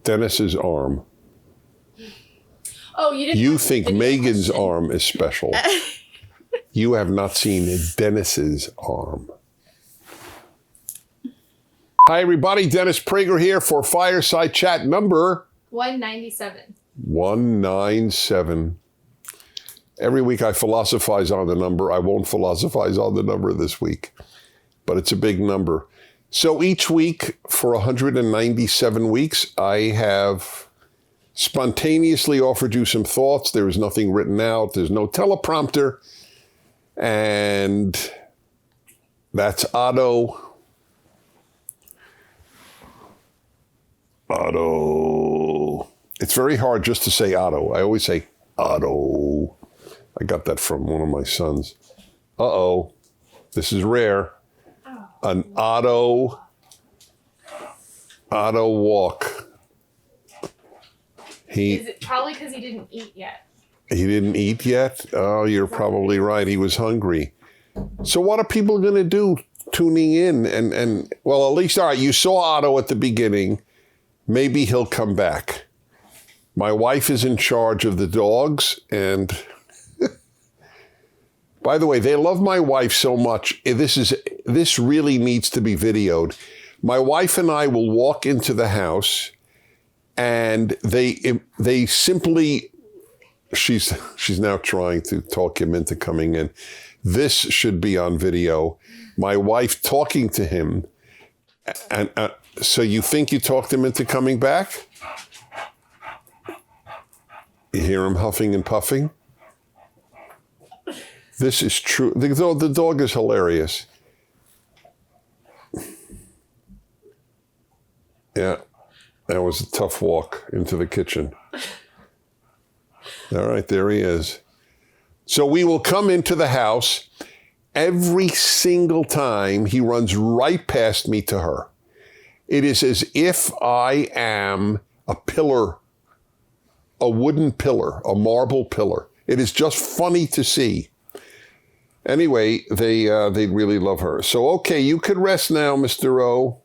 Dennis's arm. Oh, you didn't. You think Megan's arm is special. You have not seen Dennis's arm. Hi, everybody. Dennis Prager here for Fireside Chat number 197. 197. Every week I philosophize on the number. I won't philosophize on the number this week, but it's a big number. So each week for 197 weeks, I have spontaneously offered you some thoughts. There is nothing written out. There's no teleprompter. And that's Otto. Otto. It's very hard just to say Otto. I always say Otto. I got that from one of my sons. Uh-oh. This is rare. An Otto walk. Is it probably because he didn't eat yet? He didn't eat yet? Oh, you're probably right. He was hungry. So what are people going to do tuning in? And well, at least, all right, you saw Otto at the beginning. Maybe he'll come back. My wife is in charge of the dogs. And by the way, they love my wife so much. This really needs to be videoed. My wife and I will walk into the house and they simply, she's now trying to talk him into coming in. This should be on video. My wife talking to him. And so you think you talked him into coming back? You hear him huffing and puffing? This is true. The dog is hilarious. Yeah, that was a tough walk into the kitchen. All right, there he is. So we will come into the house. Every single time he runs right past me to her. It is as if I am a pillar, a wooden pillar, a marble pillar. It is just funny to see. Anyway, they really love her. So, okay, you could rest now, Mr. O.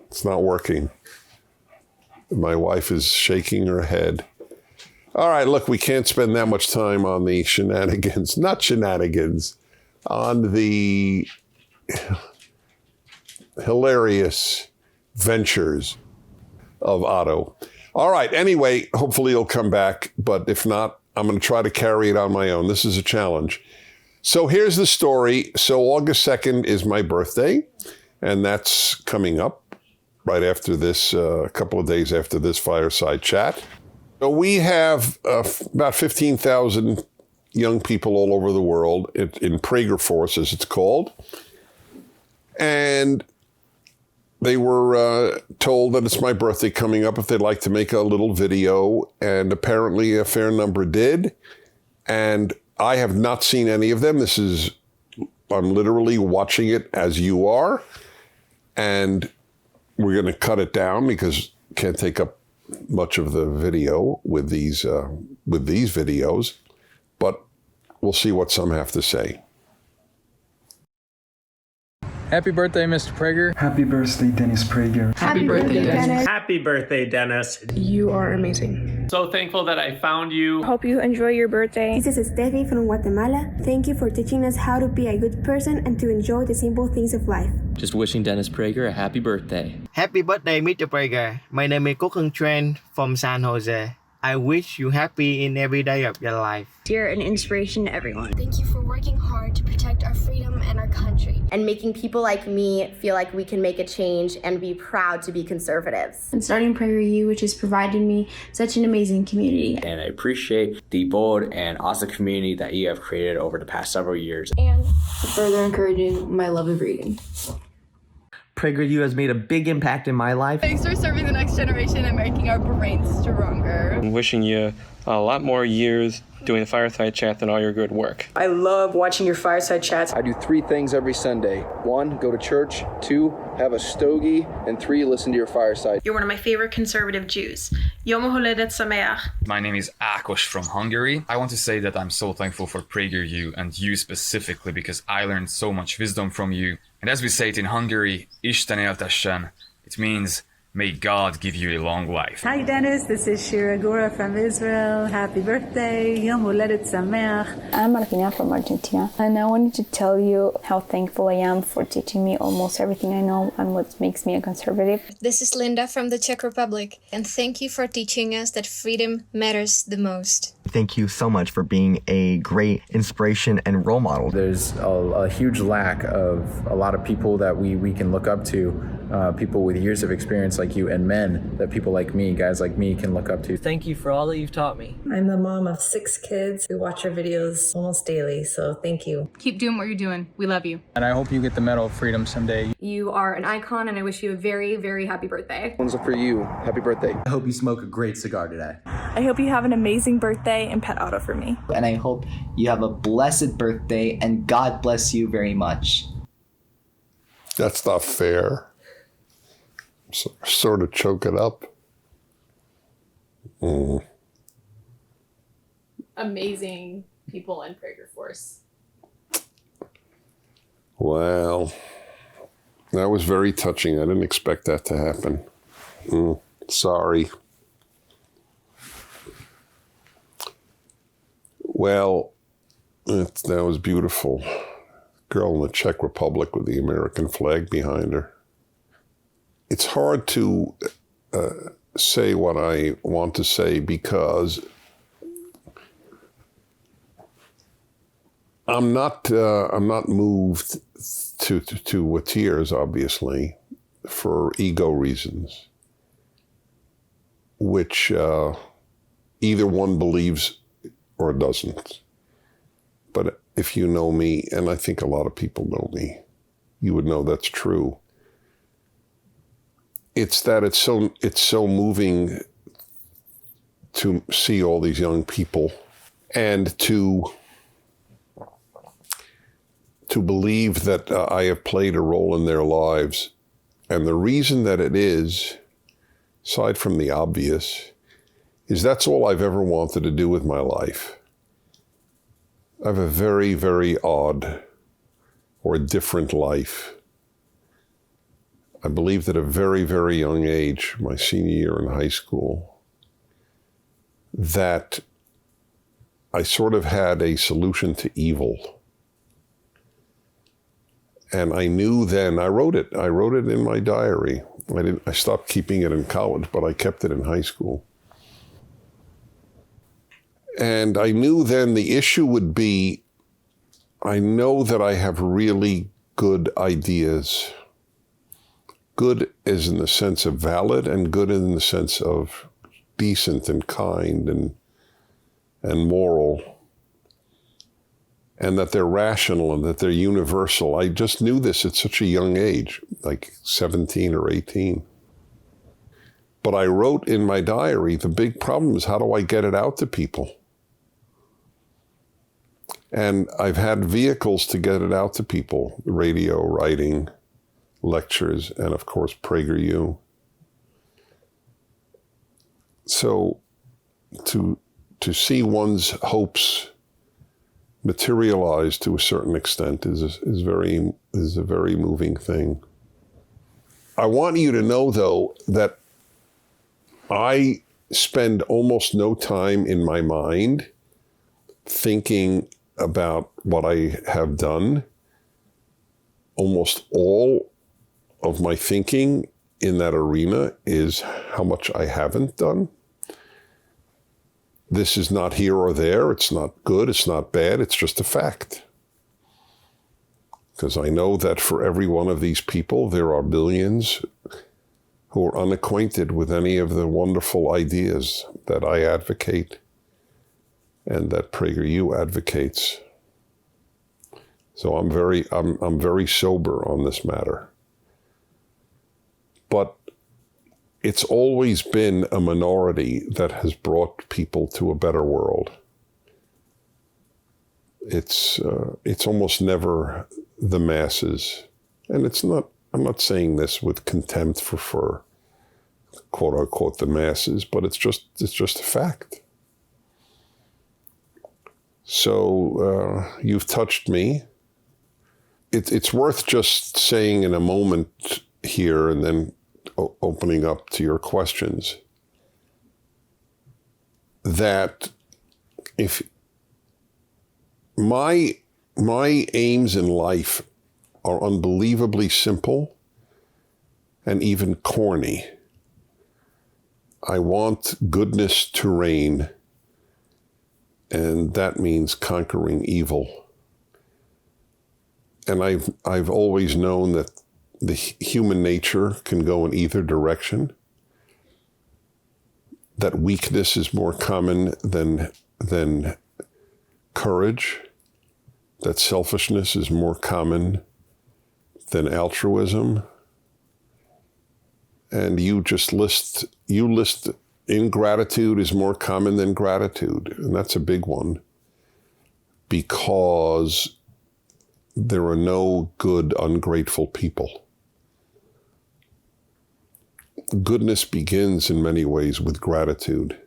It's not working. My wife is shaking her head. All right, look, we can't spend that much time on the shenanigans, not shenanigans, on the hilarious ventures of Otto. All right, anyway, hopefully he'll come back, but if not, I'm going to try to carry it on my own. This is a challenge. So here's the story. So August 2nd is my birthday, and that's coming up right after this, a couple of days after this Fireside Chat. So we have about 15,000 young people all over the world in PragerFORCE, as it's called. And they were told that it's my birthday coming up if they'd like to make a little video. And apparently a fair number did. And I have not seen any of them. I'm literally watching it as you are. And we're going to cut it down because it can't take up much of the video with these videos. But we'll see what some have to say. Happy birthday, Mr. Prager. Happy birthday, Dennis Prager. Happy birthday, Dennis. Happy birthday, Dennis. You are amazing. So thankful that I found you. Hope you enjoy your birthday. This is Steffi from Guatemala. Thank you for teaching us how to be a good person and to enjoy the simple things of life. Just wishing Dennis Prager a happy birthday. Happy birthday, Mr. Prager. My name is Cooking Trend from San Jose. I wish you happy in every day of your life. You're an inspiration to everyone. Thank you for working hard to protect our freedom and our country. And making people like me feel like we can make a change and be proud to be conservatives. And starting PragerU, which has provided me such an amazing community. And I appreciate the bold and awesome community that you have created over the past several years. And further encouraging my love of reading. PragerU has made a big impact in my life. Thanks for serving the next generation and making our brains stronger. I'm wishing you a lot more years doing the Fireside Chat than all your good work. I love watching your Fireside Chats. I do 3 things every Sunday. 1, go to church. 2, have a stogie. And 3, listen to your Fireside. You're one of my favorite conservative Jews. Yom HaHoledet Sameach. My name is Akos from Hungary. I want to say that I'm so thankful for PragerU and you specifically because I learned so much wisdom from you. And as we say it in Hungary, Isten éltessen. It means May God give you a long life. Hi Dennis, this is Shira Gura from Israel. Happy birthday, Yom Holedet Sameach. I'm Martina from Argentina, and I wanted to tell you how thankful I am for teaching me almost everything I know and what makes me a conservative. This is Linda from the Czech Republic, and thank you for teaching us that freedom matters the most. Thank you so much for being a great inspiration and role model. There's a huge lack of a lot of people that we can look up to, people with years of experience like you, and men that people like me, guys like me, can look up to. Thank you for all that you've taught me. I'm the mom of 6 kids who watch our videos almost daily, so thank you. Keep doing what you're doing. We love you. And I hope you get the Medal of Freedom someday. You are an icon, and I wish you a very, very happy birthday. One's for you. Happy birthday. I hope you smoke a great cigar today. I hope you have an amazing birthday and pet Otto for me. And I hope you have a blessed birthday and God bless you very much. That's not fair. Sort of choke it up. Amazing people in PragerFORCE. Wow. That was very touching. I didn't expect that to happen. Sorry. Well, that was beautiful. Girl in the Czech Republic with the American flag behind her. It's hard to say what I want to say because I'm not moved to tears, obviously, for ego reasons, which either one believes or doesn't. But if you know me, and I think a lot of people know me, you would know that's true. It's that it's so moving to see all these young people and to believe that I have played a role in their lives. And the reason that it is, aside from the obvious, is that's all I've ever wanted to do with my life. I have a very, very odd or different life. I believed at a very, very young age, my senior year in high school, that I sort of had a solution to evil. And I knew then, I wrote it in my diary. I stopped keeping it in college, but I kept it in high school. And I knew then the issue would be, I know that I have really good ideas. Good is in the sense of valid, and good in the sense of decent and kind and moral, and that they're rational and that they're universal. I just knew this at such a young age, like 17 or 18. But I wrote in my diary, the big problem is, how do I get it out to people? And I've had vehicles to get it out to people: radio, writing, lectures, and of course, PragerU. So to see one's hopes materialize to a certain extent is a very moving thing. I want you to know, though, that I spend almost no time in my mind thinking about what I have done. Almost all of my thinking in that arena is how much I haven't done. This is not here or there. It's not good. It's not bad. It's just a fact. Because I know that for every one of these people, there are billions who are unacquainted with any of the wonderful ideas that I advocate and that PragerU advocates. So I'm very sober on this matter. But it's always been a minority that has brought people to a better world. It's almost never the masses. And it's not, I'm not saying this with contempt for quote unquote the masses, but it's just a fact. So you've touched me. It's worth just saying in a moment here and then opening up to your questions, that if my aims in life are unbelievably simple and even corny. I want goodness to reign, and that means conquering evil. And I've always known that the human nature can go in either direction, that weakness is more common than courage, that selfishness is more common than altruism. And you list ingratitude is more common than gratitude. And that's a big one, because there are no good, ungrateful people. Goodness begins in many ways with gratitude.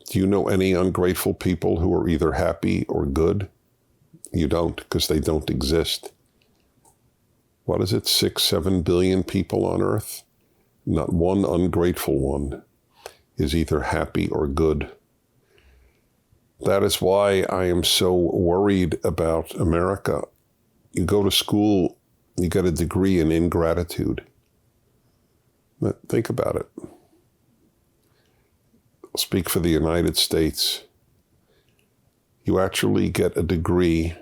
Do you know any ungrateful people who are either happy or good? You don't, because they don't exist. What is it, 6, 7 billion people on earth? Not one ungrateful one is either happy or good. That is why I am so worried about America. You go to school, you get a degree in ingratitude. But think about it. I'll speak for the United States. You actually get a degree.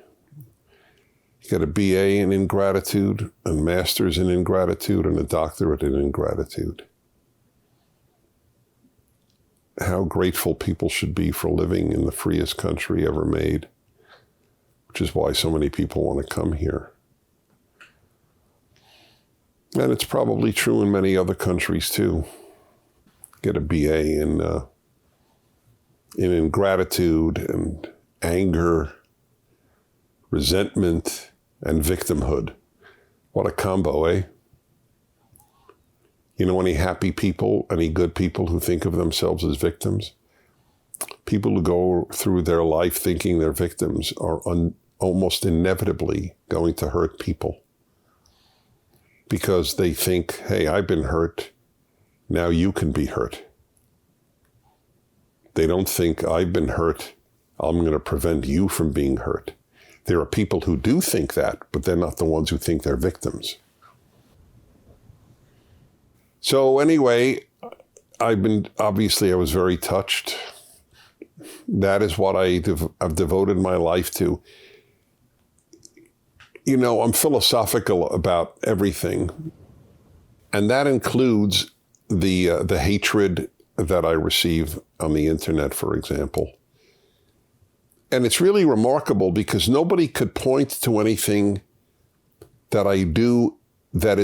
You get a BA in ingratitude, a master's in ingratitude, and a doctorate in ingratitude. How grateful people should be for living in the freest country ever made, which is why so many people want to come here. And it's probably true in many other countries too. Get a BA in ingratitude and anger, resentment, and victimhood. What a combo, eh? You know any happy people, any good people who think of themselves as victims? People who go through their life thinking they're victims are almost inevitably going to hurt people, because they think, hey, I've been hurt, now you can be hurt. They don't think, I've been hurt, I'm going to prevent you from being hurt. There are people who do think that, but they're not the ones who think they're victims. So anyway, I was very touched. That is what I've devoted my life to. You know, I'm philosophical about everything, and that includes the hatred that I receive on the internet, for example. And it's really remarkable because nobody could point to anything that I do that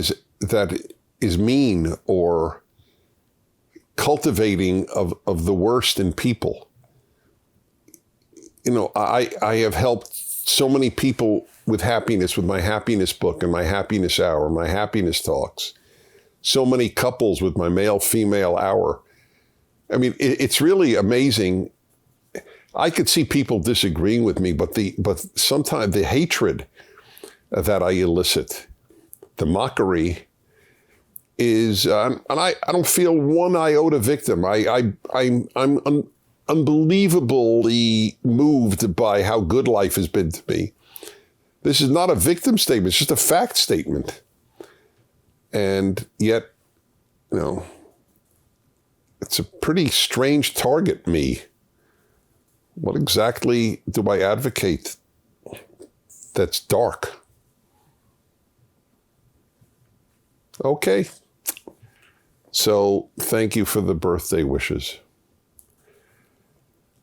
is mean or cultivating of the worst in people. You know, I have helped so many people with happiness, with my happiness book and my happiness hour, my happiness talks. So many couples with my male-female hour. I mean, it's really amazing. I could see people disagreeing with me, but sometimes the hatred that I elicit, the mockery, is, and I don't feel one iota victim. I'm unbelievably moved by how good life has been to me. This is not a victim statement; it's just a fact statement. And yet, you know, it's a pretty strange target, me. What exactly do I advocate that's dark? Okay. So thank you for the birthday wishes.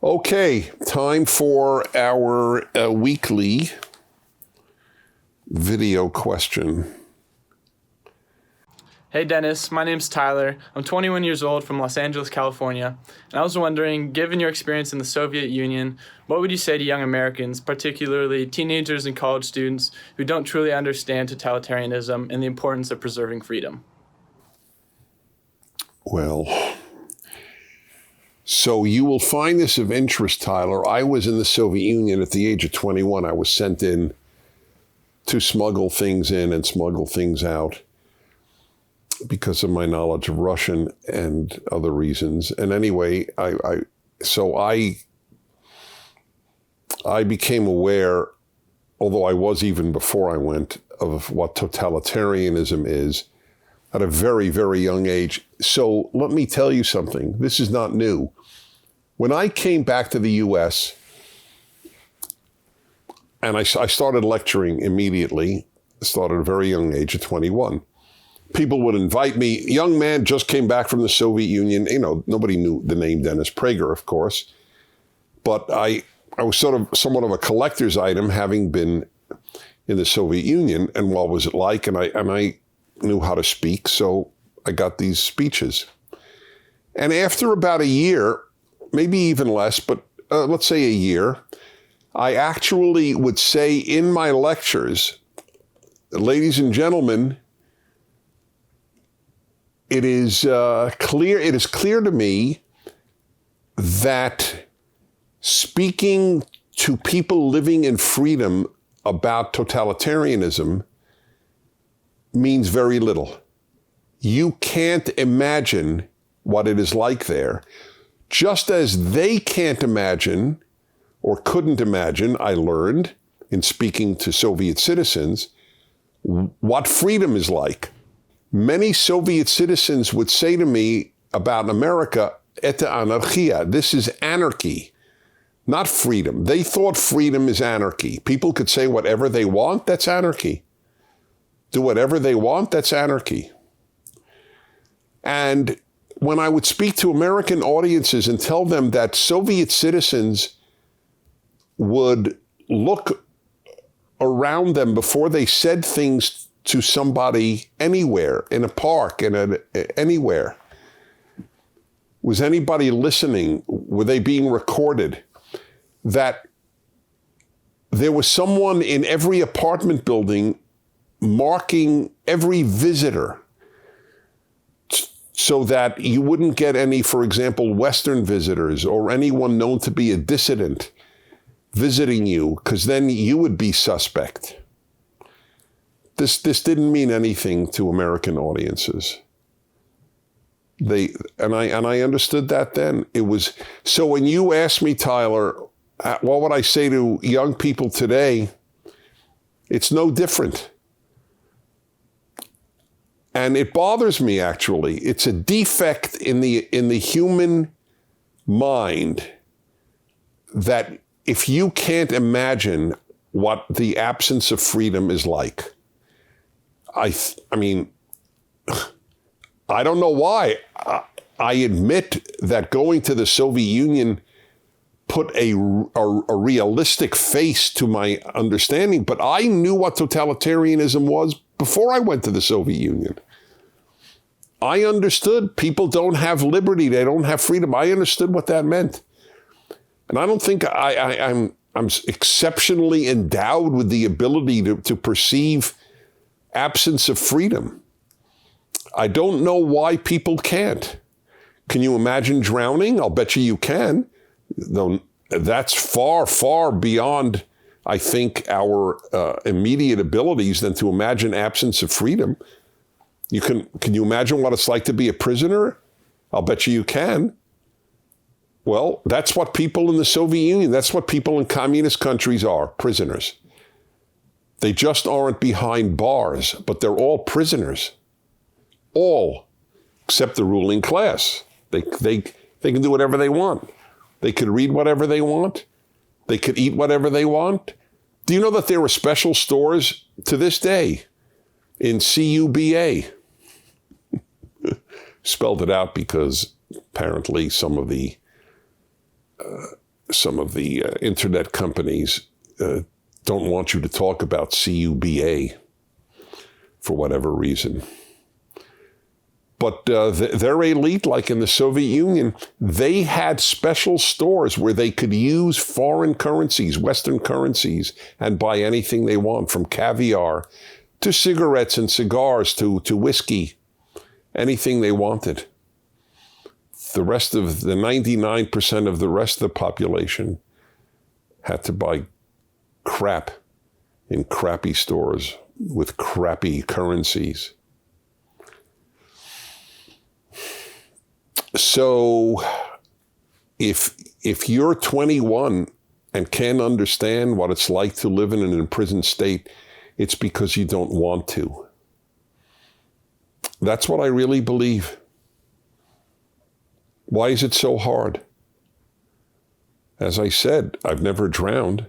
Okay, time for our weekly video question. Hey Dennis, my name's Tyler. I'm 21 years old from Los Angeles, California. And I was wondering, given your experience in the Soviet Union, what would you say to young Americans, particularly teenagers and college students who don't truly understand totalitarianism and the importance of preserving freedom? Well, so you will find this of interest, Tyler. I was in the Soviet Union at the age of 21. I was sent in to smuggle things in and smuggle things out because of my knowledge of Russian and other reasons. And anyway, I became aware, although I was even before I went, of what totalitarianism is at a very, very young age. So let me tell you something. This is not new. When I came back to the U.S., and I started lecturing immediately, started at a very young age at 21. People would invite me, young man, just came back from the Soviet Union. You know, nobody knew the name Dennis Prager, of course. But I was somewhat of a collector's item, having been in the Soviet Union, and what was it like? And I knew how to speak, so I got these speeches. And after about a year, maybe even less, but let's say a year, I actually would say in my lectures, ladies and gentlemen, it is clear to me that speaking to people living in freedom about totalitarianism means very little. You can't imagine what it is like there, just as they can't imagine or couldn't imagine, I learned in speaking to Soviet citizens, what freedom is like. Many Soviet citizens would say to me about America, "Это anarchia," this is anarchy, not freedom. They thought freedom is anarchy. People could say whatever they want, that's anarchy. Do whatever they want, that's anarchy. And when I would speak to American audiences and tell them that Soviet citizens would look around them before they said things to somebody anywhere, in a park, anywhere. Was anybody listening? Were they being recorded? That there was someone in every apartment building marking every visitor so that you wouldn't get any, for example, Western visitors or anyone known to be a dissident visiting you, because then you would be suspect. This didn't mean anything to American audiences. I understood that then. It was so when you ask me, Tyler, what would I say to young people today? It's no different. And it bothers me, actually. It's a defect in the human mind that if you can't imagine what the absence of freedom is like, I mean, I don't know why. I admit that going to the Soviet Union put a realistic face to my understanding, but I knew what totalitarianism was before I went to the Soviet Union. I understood people don't have liberty, they don't have freedom. I understood what that meant. And I don't think I'm exceptionally endowed with the ability to perceive absence of freedom. I don't know why people can't. Can you imagine drowning? I'll bet you can. Though that's far, far beyond, I think, our immediate abilities than to imagine absence of freedom. Can you imagine what it's like to be a prisoner? I'll bet you can. Well, that's what people in the Soviet Union, that's what people in communist countries are, prisoners. They just aren't behind bars, but they're all prisoners. All, except the ruling class. They can do whatever they want. They could read whatever they want. They could eat whatever they want. Do you know that there are special stores to this day in CUBA? Spelled it out because apparently some of the internet companies don't want you to talk about CUBA for whatever reason. But their elite, like in the Soviet Union, they had special stores where they could use foreign currencies, Western currencies, and buy anything they want, from caviar to cigarettes and cigars to whiskey, anything they wanted. The rest of the 99% of the rest of the population had to buy crap in crappy stores with crappy currencies. So if you're 21 and can't understand what it's like to live in an imprisoned state, it's because you don't want to. That's what I really believe. Why is it so hard? As I said, I've never drowned.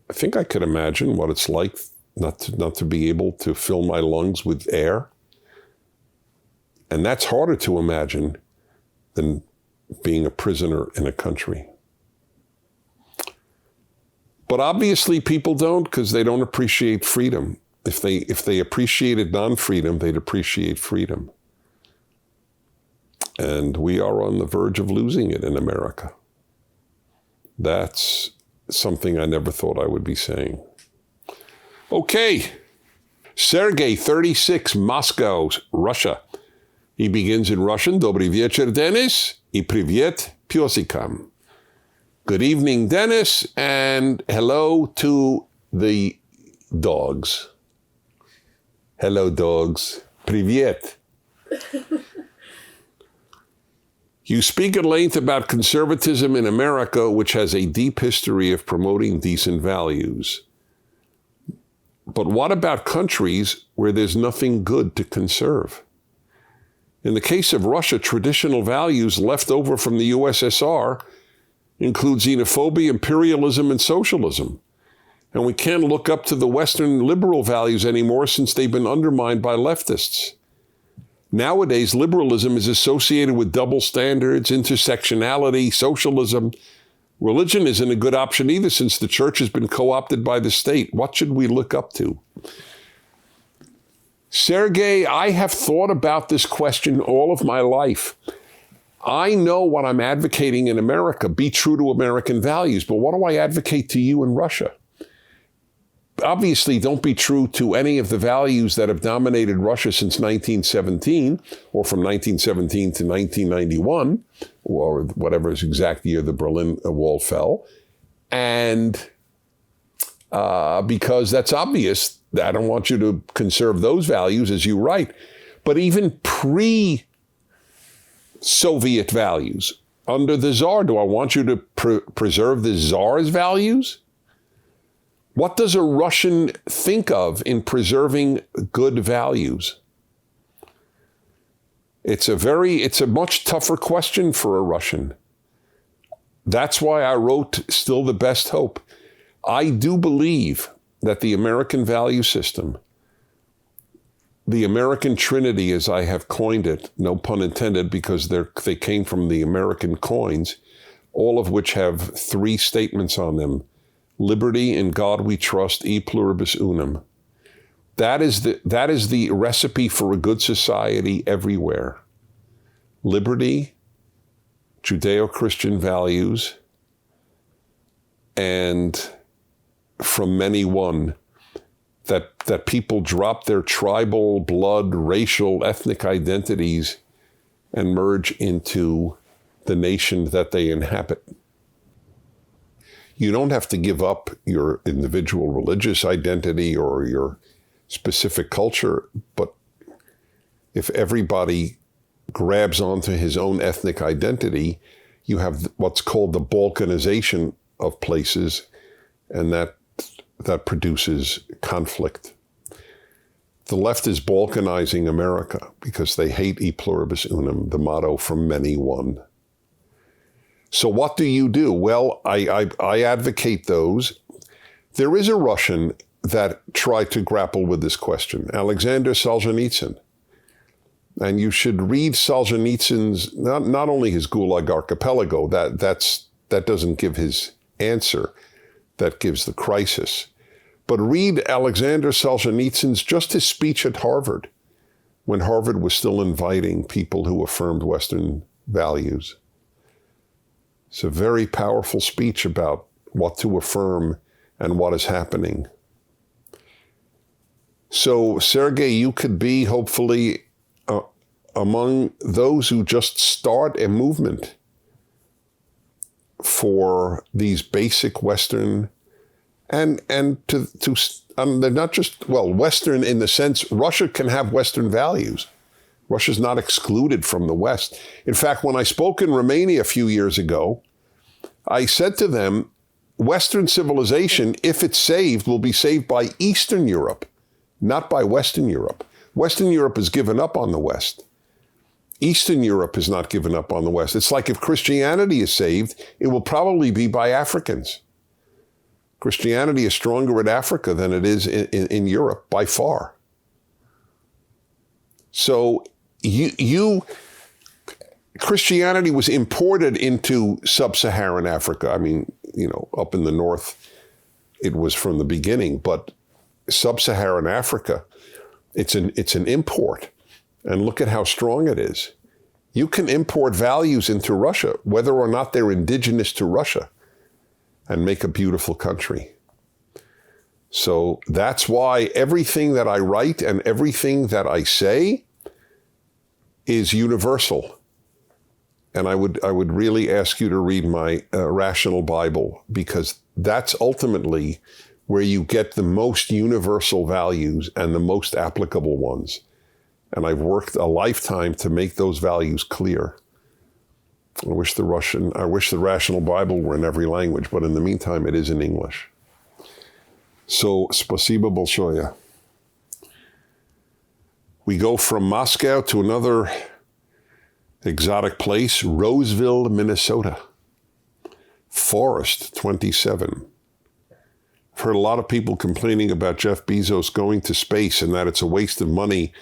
I think I could imagine what it's like not to be able to fill my lungs with air. And that's harder to imagine than being a prisoner in a country. But obviously people don't, because they don't appreciate freedom. If they appreciated non-freedom, they'd appreciate freedom. And we are on the verge of losing it in America. That's something I never thought I would be saying. Okay. Sergey, 36, Moscow, Russia. He begins in Russian. Dobry вечер, Dennis. I привет пёсикам. Good evening, Dennis, and hello to the dogs. Hello, dogs. Привет. You speak at length about conservatism in America, which has a deep history of promoting decent values. But what about countries where there's nothing good to conserve? In the case of Russia, traditional values left over from the USSR include xenophobia, imperialism, and socialism. And we can't look up to the Western liberal values anymore since they've been undermined by leftists. Nowadays, liberalism is associated with double standards, intersectionality, socialism. Religion isn't a good option either since the church has been co-opted by the state. What should we look up to? Sergey, I have thought about this question all of my life. I know what I'm advocating in America, be true to American values, but what do I advocate to you in Russia? Obviously, don't be true to any of the values that have dominated Russia since 1917, or from 1917 to 1991, or whatever is exact year the Berlin Wall fell. And because that's obvious, I don't want you to conserve those values, as you write. But even pre-Soviet values, under the Tsar, do I want you to preserve the Tsar's values? What does a Russian think of in preserving good values? It's a much tougher question for a Russian. That's why I wrote Still the Best Hope. I do believe that the American value system, the American Trinity, as I have coined it, no pun intended, because they came from the American coins, all of which have three statements on them. Liberty, in God we trust, e pluribus unum. That is the recipe for a good society everywhere. Liberty, Judeo-Christian values, and from many one, that people drop their tribal, blood, racial, ethnic identities and merge into the nation that they inhabit. You don't have to give up your individual religious identity or your specific culture, but if everybody grabs onto his own ethnic identity, you have what's called the balkanization of places, and that produces conflict. The left is balkanizing America because they hate e pluribus unum, the motto from many one. So what do you do? Well, I advocate those. There is a Russian that tried to grapple with this question, Alexander Solzhenitsyn. And you should read Solzhenitsyn's, not only his Gulag Archipelago, that doesn't give his answer, that gives the crisis. But read Alexander Solzhenitsyn's, just his speech at Harvard, when Harvard was still inviting people who affirmed Western values. It's a very powerful speech about what to affirm and what is happening. So, Sergey, you could be, hopefully, among those who just start a movement for these basic Western And they're not just, well, Western in the sense, Russia can have Western values. Russia's not excluded from the West. In fact, when I spoke in Romania a few years ago, I said to them, Western civilization, if it's saved, will be saved by Eastern Europe, not by Western Europe. Western Europe has given up on the West. Eastern Europe has not given up on the West. It's like if Christianity is saved, it will probably be by Africans. Christianity is stronger in Africa than it is in Europe, by far. So Christianity was imported into sub-Saharan Africa. I mean, up in the north, it was from the beginning, but sub-Saharan Africa, it's an import. And look at how strong it is. You can import values into Russia, whether or not they're indigenous to Russia, and make a beautiful country. So that's why everything that I write and everything that I say is universal. And I would really ask you to read my Rational Bible, because that's ultimately where you get the most universal values and the most applicable ones. And I've worked a lifetime to make those values clear. I wish the Rational Bible were in every language, but in the meantime, it is in English. So, spasibo bolshoye. We go from Moscow to another exotic place, Roseville, Minnesota. Forest 27. I've heard a lot of people complaining about Jeff Bezos going to space and that it's a waste of money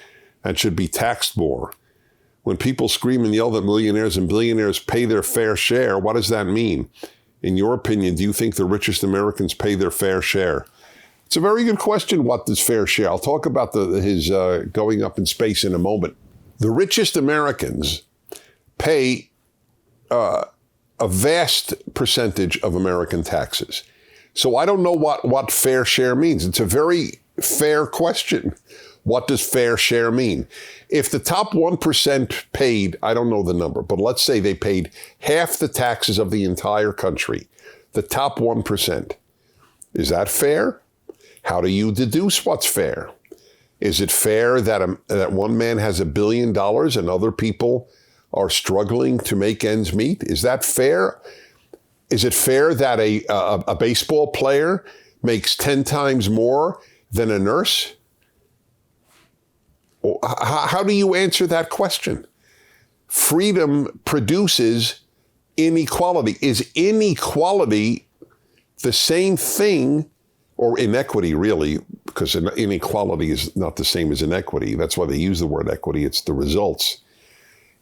and should be taxed more. When people scream and yell that millionaires and billionaires pay their fair share, what does that mean? In your opinion, do you think the richest Americans pay their fair share? It's a very good question, what is fair share? I'll talk about his going up in space in a moment. The richest Americans pay a vast percentage of American taxes. So I don't know what fair share means. It's a very fair question. What does fair share mean? If the top 1% paid, I don't know the number, but let's say they paid half the taxes of the entire country, the top 1%, is that fair? How do you deduce what's fair? Is it fair that one man has $1 billion and other people are struggling to make ends meet? Is that fair? Is it fair that a baseball player makes 10 times more than a nurse? How do you answer that question? Freedom produces inequality. Is inequality the same thing, or inequity really, because inequality is not the same as inequity. That's why they use the word equity. It's the results.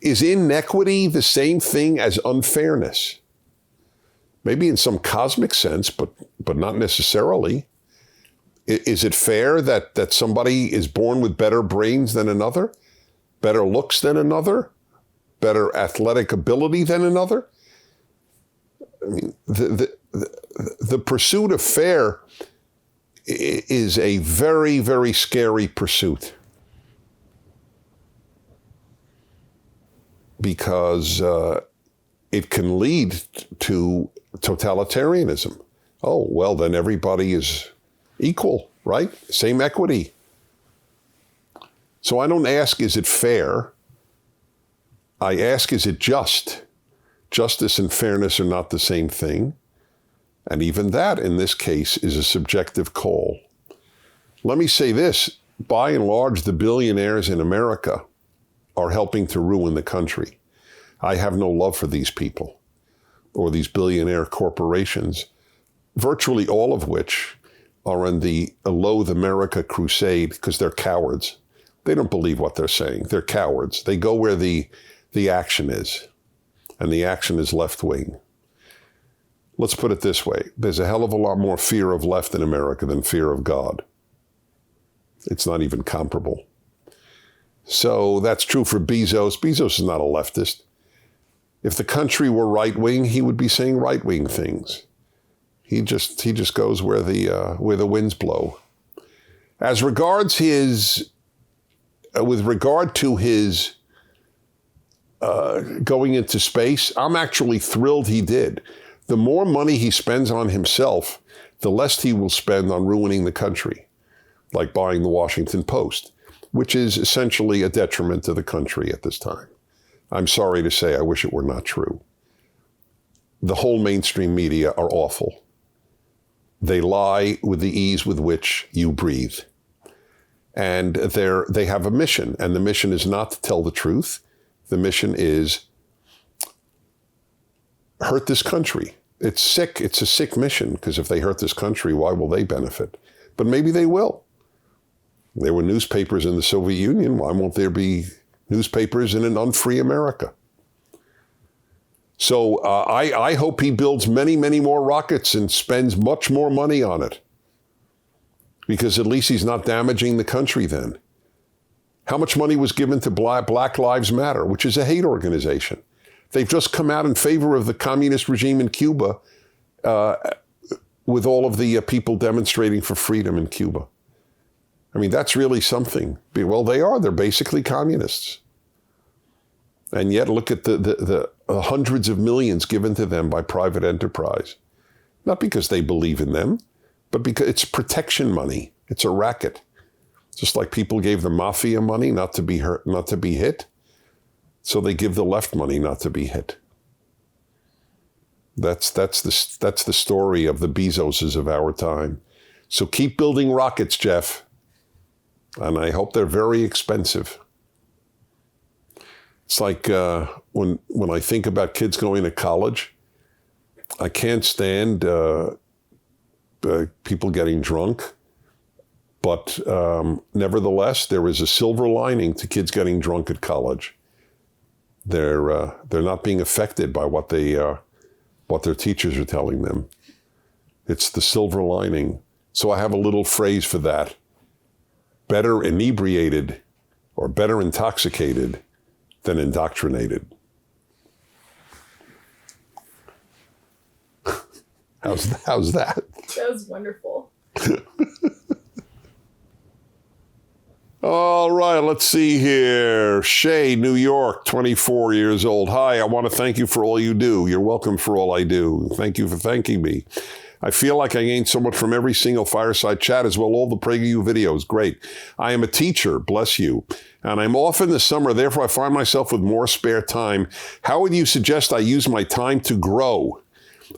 Is inequity the same thing as unfairness? Maybe in some cosmic sense, but not necessarily. Is it fair that somebody is born with better brains than another, better looks than another, better athletic ability than another? I mean, the pursuit of fair is a very, very scary pursuit, because it can lead to totalitarianism. Oh, well, then everybody is equal, right? Same equity. So I don't ask, is it fair? I ask, is it just? Justice and fairness are not the same thing. And even that, in this case, is a subjective call. Let me say this. By and large, the billionaires in America are helping to ruin the country. I have no love for these people or these billionaire corporations, virtually all of which are in the Loathe America crusade because they're cowards. They don't believe what they're saying. They're cowards. They go where the action is, and the action is left-wing. Let's put it this way. There's a hell of a lot more fear of left in America than fear of God. It's not even comparable. So that's true for Bezos. Bezos is not a leftist. If the country were right-wing, he would be saying right-wing things. He just goes where the winds blow. As regards with regard to his going into space, I'm actually thrilled he did. The more money he spends on himself, the less he will spend on ruining the country, like buying the Washington Post, which is essentially a detriment to the country at this time. I'm sorry to say, I wish it were not true. The whole mainstream media are awful. They lie with the ease with which you breathe. And they have a mission, and the mission is not to tell the truth. The mission is hurt this country. It's sick. It's a sick mission, because if they hurt this country, why will they benefit? But maybe they will. There were newspapers in the Soviet Union. Why won't there be newspapers in an unfree America? So I hope he builds many, many more rockets and spends much more money on it, because at least he's not damaging the country then. How much money was given to Black Lives Matter, which is a hate organization? They've just come out in favor of the communist regime in Cuba with all of the people demonstrating for freedom in Cuba. I mean, that's really something. Well, they are. They're basically communists. And yet look at the hundreds of millions given to them by private enterprise. Not because they believe in them, but because it's protection money. It's a racket. Just like people gave the mafia money not to be hurt, not to be hit. So they give the left money not to be hit. That's the story of the Bezoses of our time. So keep building rockets, Jeff. And I hope they're very expensive. It's like when I think about kids going to college, I can't stand people getting drunk. But nevertheless, there is a silver lining to kids getting drunk at college. They're not being affected by what their teachers are telling them. It's the silver lining. So I have a little phrase for that. Better inebriated or better intoxicated than indoctrinated. How's that? That was wonderful. All right, let's see here. Shay, New York, 24 years old. Hi, I want to thank you for all you do. You're welcome for all I do. Thank you for thanking me. I feel like I gained so much from every single Fireside chat, as well all the PragerU videos. Great. I am a teacher, bless you. And I'm off in the summer, therefore I find myself with more spare time. How would you suggest I use my time to grow?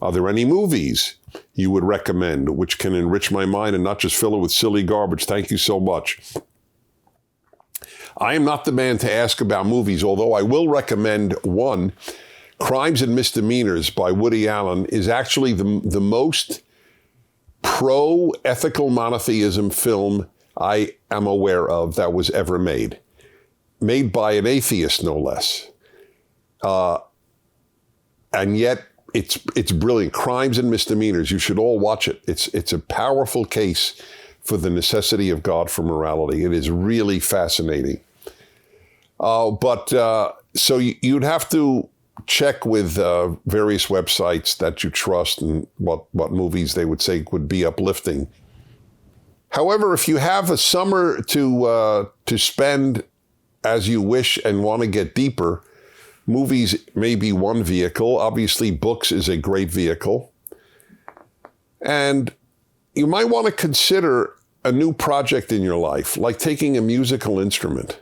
Are there any movies you would recommend which can enrich my mind and not just fill it with silly garbage? Thank you so much. I am not the man to ask about movies, although I will recommend one. Crimes and Misdemeanors by Woody Allen is actually the most pro-ethical monotheism film I am aware of that was ever made. Made by an atheist, no less. And yet, it's brilliant. Crimes and Misdemeanors. You should all watch it. It's a powerful case for the necessity of God for morality. It is really fascinating. So you'd have to check with various websites that you trust and what movies they would say would be uplifting. However, if you have a summer to spend as you wish and want to get deeper, movies may be one vehicle. Obviously, books is a great vehicle. And you might want to consider a new project in your life, like taking a musical instrument.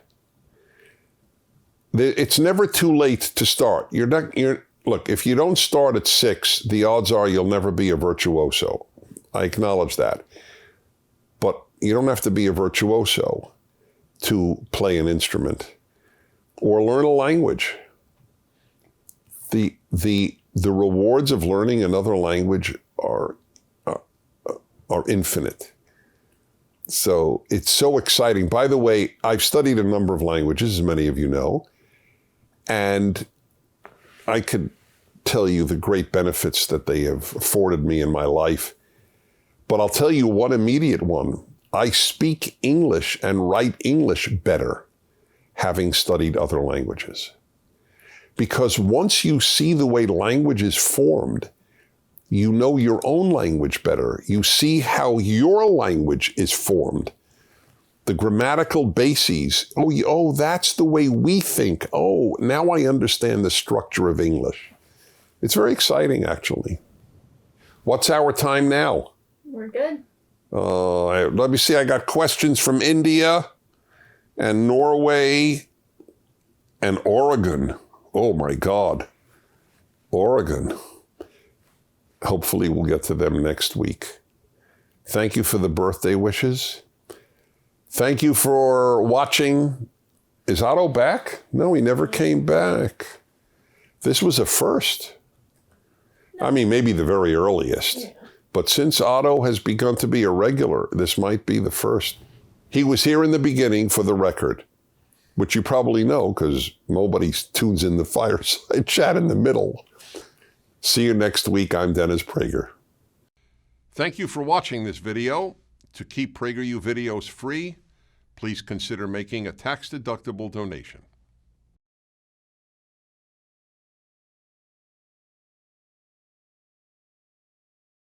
It's never too late to start. Look, if you don't start at 6, the odds are you'll never be a virtuoso. I acknowledge that. But you don't have to be a virtuoso to play an instrument or learn a language. The rewards of learning another language are infinite. So it's so exciting. By the way, I've studied a number of languages, as many of you know, and I could tell you the great benefits that they have afforded me in my life. But I'll tell you one immediate one. I speak English and write English better having studied other languages. Because once you see the way language is formed, you know your own language better. You see how your language is formed. The grammatical bases. Oh, that's the way we think. Oh, now I understand the structure of English. It's very exciting, actually. What's our time now? We're good. Let me see. I got questions from India and Norway and Oregon. Oh my God. Oregon. Hopefully we'll get to them next week. Thank you for the birthday wishes. Thank you for watching. Is Otto back? No, he never came back. This was a first. I mean, maybe the very earliest. Yeah. But since Otto has begun to be a regular, this might be the first. He was here in the beginning for the record, which you probably know because nobody tunes in the Fireside chat in the middle. See you next week. I'm Dennis Prager. Thank you for watching this video. To keep PragerU videos free, please consider making a tax-deductible donation.